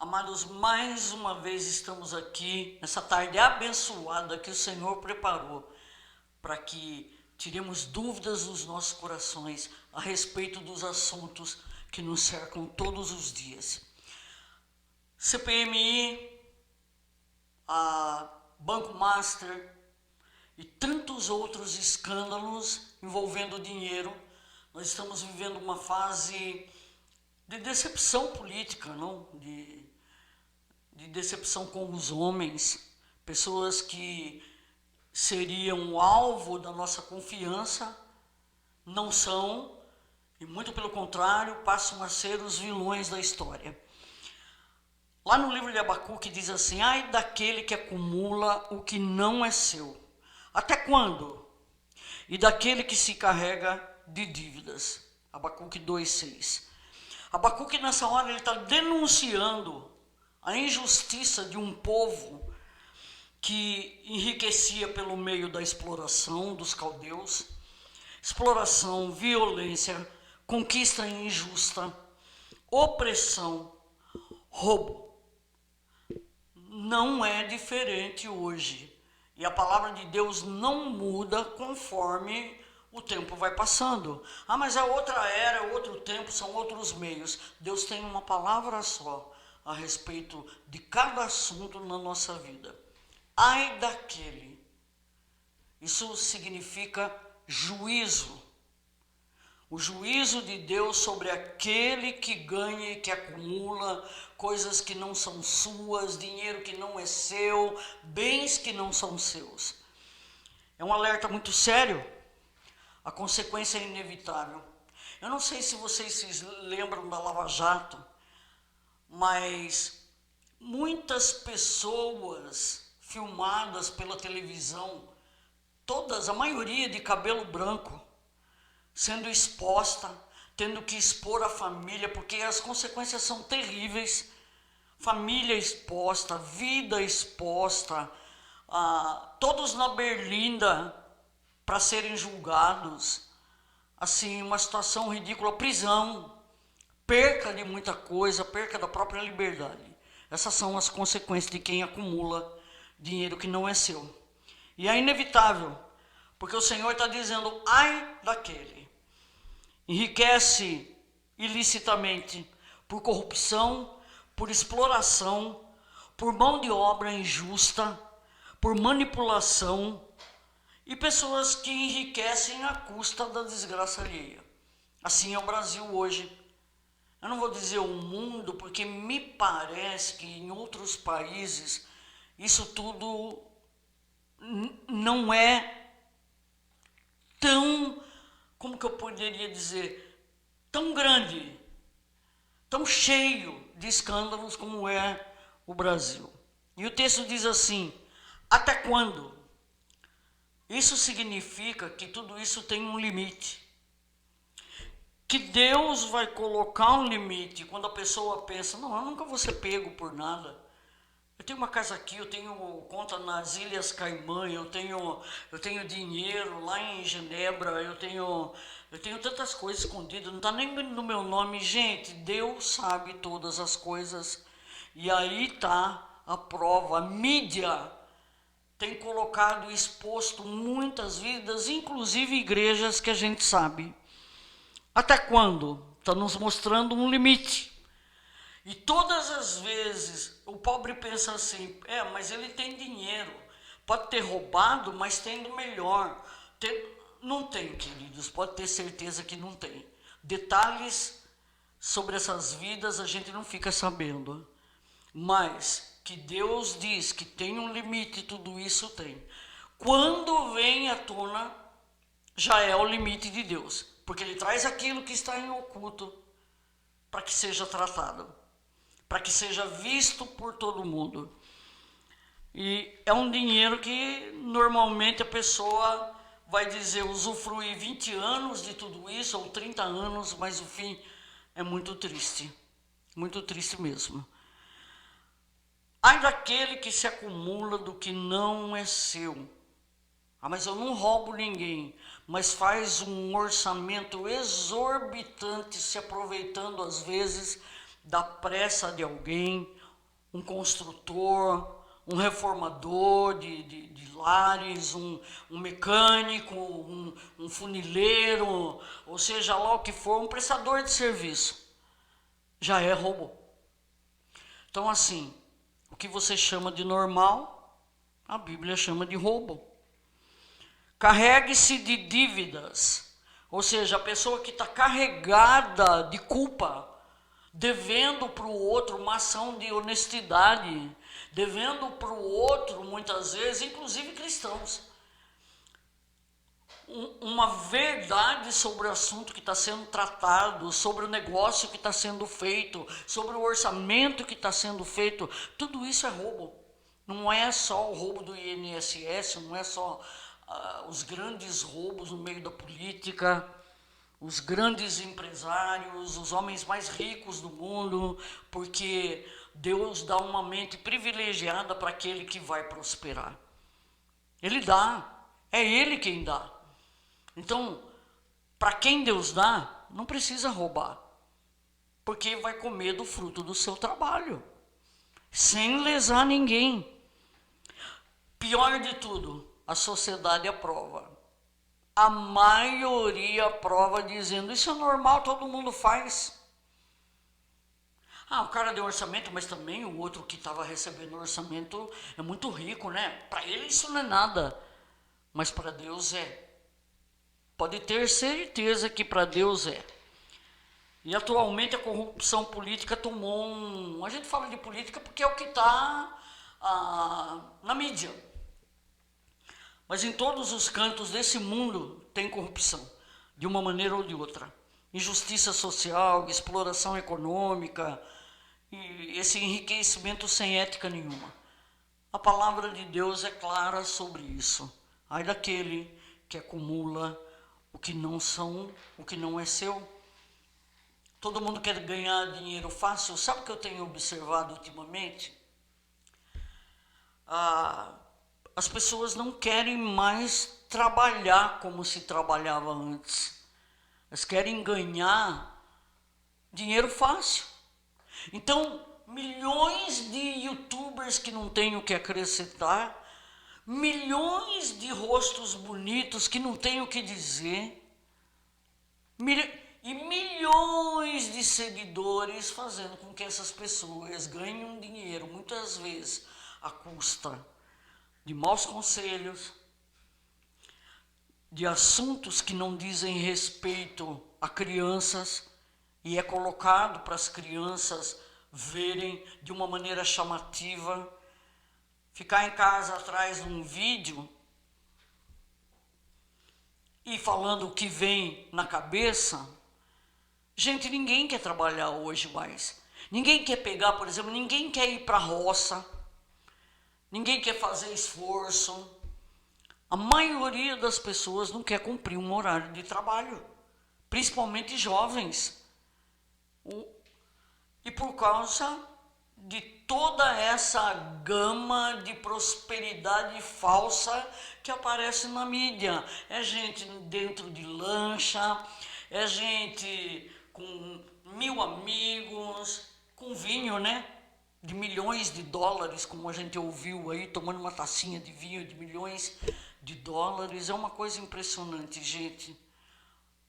Amados, mais uma vez estamos aqui nessa tarde abençoada que o Senhor preparou para que tiremos dúvidas dos nossos corações a respeito dos assuntos que nos cercam todos os dias. CPMI, a Banco Master e tantos outros escândalos envolvendo dinheiro. Nós estamos vivendo uma fase de decepção política, não? De decepção com os homens, pessoas que seriam o alvo da nossa confiança, não são, e muito pelo contrário, passam a ser os vilões da história. Lá no livro de Abacuque diz assim: ai daquele que acumula o que não é seu, até quando? E daquele que se carrega de dívidas. Abacuque 2,6. Abacuque nessa hora ele está denunciando a injustiça de um povo que enriquecia pelo meio da exploração dos caldeus, exploração, violência, conquista injusta, opressão, roubo. Não é diferente hoje. E a palavra de Deus não muda conforme o tempo vai passando. Ah, mas é outra era, é outro tempo, são outros meios. Deus tem uma palavra só a respeito de cada assunto na nossa vida. Ai daquele. Isso significa juízo. O juízo de Deus sobre aquele que ganha e que acumula coisas que não são suas, dinheiro que não é seu, bens que não são seus. É um alerta muito sério. A consequência é inevitável. Eu não sei se vocês se lembram da Lava Jato, mas muitas pessoas filmadas pela televisão, todas, a maioria de cabelo branco, sendo exposta, tendo que expor a família, porque as consequências são terríveis. Família exposta, vida exposta, todos na berlinda para serem julgados. Assim, uma situação ridícula, prisão, perca de muita coisa, perca da própria liberdade. Essas são as consequências de quem acumula dinheiro que não é seu. E é inevitável, porque o Senhor está dizendo: ai daquele. Enriquece ilicitamente por corrupção, por exploração, por mão de obra injusta, por manipulação, e pessoas que enriquecem à custa da desgraça alheia. Assim é o Brasil hoje. Eu não vou dizer o mundo, porque me parece que em outros países isso tudo não é tão, como que eu poderia dizer, tão grande, tão cheio de escândalos como é o Brasil. E o texto diz assim: até quando? Isso significa que tudo isso tem um limite. Que Deus vai colocar um limite quando a pessoa pensa: não, eu nunca vou ser pego por nada. Eu tenho uma casa aqui, eu tenho conta nas Ilhas Caimã, eu tenho dinheiro lá em Genebra, eu tenho tantas coisas escondidas, não está nem no meu nome. Gente, Deus sabe todas as coisas. E aí está a prova. A mídia tem colocado e exposto muitas vidas, inclusive igrejas que a gente sabe. Até quando? Está nos mostrando um limite. E todas as vezes o pobre pensa assim: mas ele tem dinheiro, pode ter roubado, mas tendo melhor. Não tem, queridos, pode ter certeza que não tem. Detalhes sobre essas vidas a gente não fica sabendo. Mas que Deus diz que tem um limite, tudo isso tem. Quando vem à tona, já é o limite de Deus. Porque ele traz aquilo que está em oculto para que seja tratado, para que seja visto por todo mundo. E é um dinheiro que normalmente a pessoa vai dizer usufruir 20 anos de tudo isso, ou 30 anos, mas o fim é muito triste mesmo. Ai daquele que se acumula do que não é seu. Mas eu não roubo ninguém, mas faz um orçamento exorbitante, se aproveitando às vezes da pressa de alguém, um construtor, um reformador de lares, um mecânico, um funileiro, ou seja lá o que for, um prestador de serviço, já é roubo. Então assim, o que você chama de normal, a Bíblia chama de roubo. Carregue-se de dívidas, ou seja, a pessoa que está carregada de culpa, devendo para o outro uma ação de honestidade, devendo para o outro, muitas vezes, inclusive cristãos, uma verdade sobre o assunto que está sendo tratado, sobre o negócio que está sendo feito, sobre o orçamento que está sendo feito. Tudo isso é roubo. Não é só o roubo do INSS, não é só os grandes roubos no meio da política, os grandes empresários, os homens mais ricos do mundo, porque Deus dá uma mente privilegiada para aquele que vai prosperar. Ele dá, é Ele quem dá. Então, para quem Deus dá, não precisa roubar, porque vai comer do fruto do seu trabalho, sem lesar ninguém. Pior de tudo, a sociedade aprova. A maioria aprova dizendo, isso é normal, todo mundo faz. O cara deu orçamento, mas também o outro que estava recebendo o orçamento é muito rico, né? Para ele isso não é nada, mas para Deus é. Pode ter certeza que para Deus é. E atualmente a corrupção política tomou a gente fala de política porque é o que está na mídia. Mas em todos os cantos desse mundo tem corrupção, de uma maneira ou de outra. Injustiça social, exploração econômica, e esse enriquecimento sem ética nenhuma. A palavra de Deus é clara sobre isso. Ai daquele que acumula o que não é seu. Todo mundo quer ganhar dinheiro fácil. Sabe o que eu tenho observado ultimamente? As pessoas não querem mais trabalhar como se trabalhava antes. Elas querem ganhar dinheiro fácil. Então, milhões de youtubers que não têm o que acrescentar, milhões de rostos bonitos que não têm o que dizer, e milhões de seguidores fazendo com que essas pessoas ganhem dinheiro, muitas vezes à custa de maus conselhos, de assuntos que não dizem respeito a crianças, e é colocado para as crianças verem de uma maneira chamativa. Ficar em casa atrás de um vídeo e falando o que vem na cabeça. Gente, ninguém quer trabalhar hoje mais. Ninguém quer pegar, por exemplo, ninguém quer ir para a roça. Ninguém quer fazer esforço. A maioria das pessoas não quer cumprir um horário de trabalho, principalmente jovens. E por causa de toda essa gama de prosperidade falsa que aparece na mídia. É gente dentro de lancha, é gente com 1000 amigos, com vinho, né? De milhões de dólares, como a gente ouviu aí, tomando uma tacinha de vinho de milhões de dólares. É uma coisa impressionante, gente.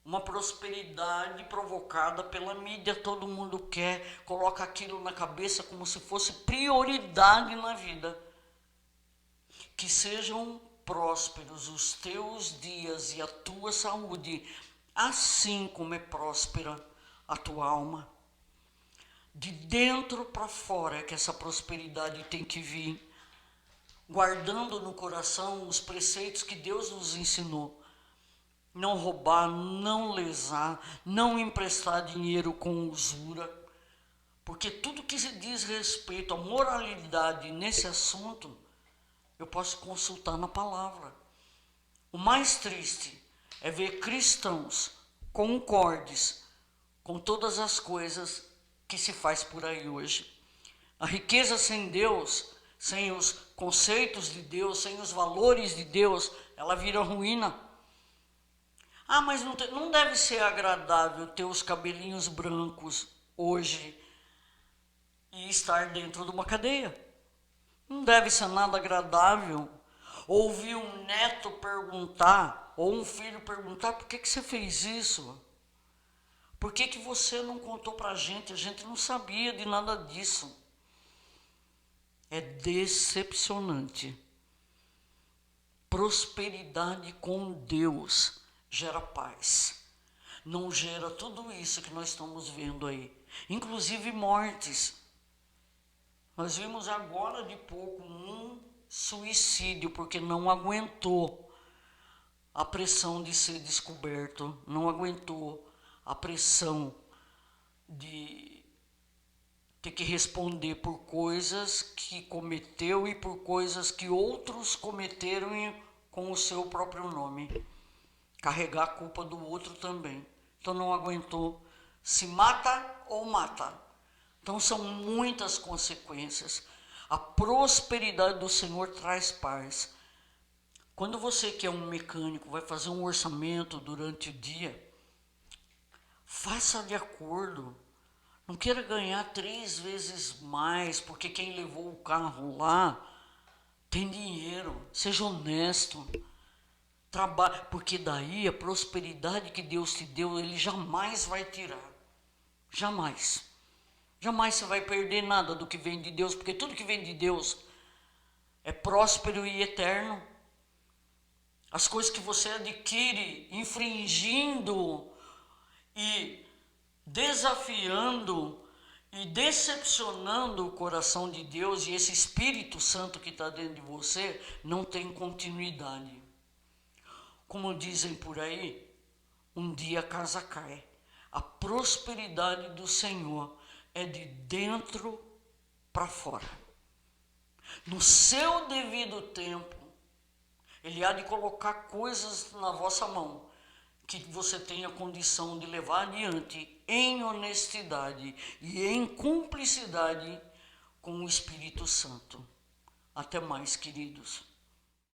Uma prosperidade provocada pela mídia, todo mundo quer, coloca aquilo na cabeça como se fosse prioridade na vida. Que sejam prósperos os teus dias e a tua saúde, assim como é próspera a tua alma. De dentro para fora é que essa prosperidade tem que vir, guardando no coração os preceitos que Deus nos ensinou. Não roubar, não lesar, não emprestar dinheiro com usura, porque tudo que se diz respeito à moralidade nesse assunto, eu posso consultar na palavra. O mais triste é ver cristãos concordes com todas as coisas que se faz por aí hoje. A riqueza sem Deus, sem os conceitos de Deus, sem os valores de Deus, ela vira ruína. Mas não deve ser agradável ter os cabelinhos brancos hoje. e estar dentro de uma cadeia. Não deve ser nada agradável ouvir um neto perguntar, ou um filho perguntar, por que você fez isso? Por que você não contou para a gente? A gente não sabia de nada disso. É decepcionante. Prosperidade com Deus gera paz. Não gera tudo isso que nós estamos vendo aí. Inclusive mortes. Nós vimos agora de pouco um suicídio porque não aguentou a pressão de ser descoberto, não aguentou a pressão de ter que responder por coisas que cometeu e por coisas que outros cometeram com o seu próprio nome. Carregar a culpa do outro também. Então não aguentou, se mata ou mata. Então são muitas consequências. A prosperidade do Senhor traz paz. Quando você que é um mecânico vai fazer um orçamento durante o dia, faça de acordo. Não queira ganhar 3 vezes mais, porque quem levou o carro lá tem dinheiro. Seja honesto. Trabalhe, porque daí a prosperidade que Deus te deu, Ele jamais vai tirar. Jamais. Jamais você vai perder nada do que vem de Deus, porque tudo que vem de Deus é próspero e eterno. As coisas que você adquire infringindo e desafiando e decepcionando o coração de Deus e esse Espírito Santo que está dentro de você, não tem continuidade. Como dizem por aí, um dia a casa cai. A prosperidade do Senhor é de dentro para fora. No seu devido tempo, Ele há de colocar coisas na vossa mão que você tenha condição de levar adiante em honestidade e em cumplicidade com o Espírito Santo. Até mais, queridos.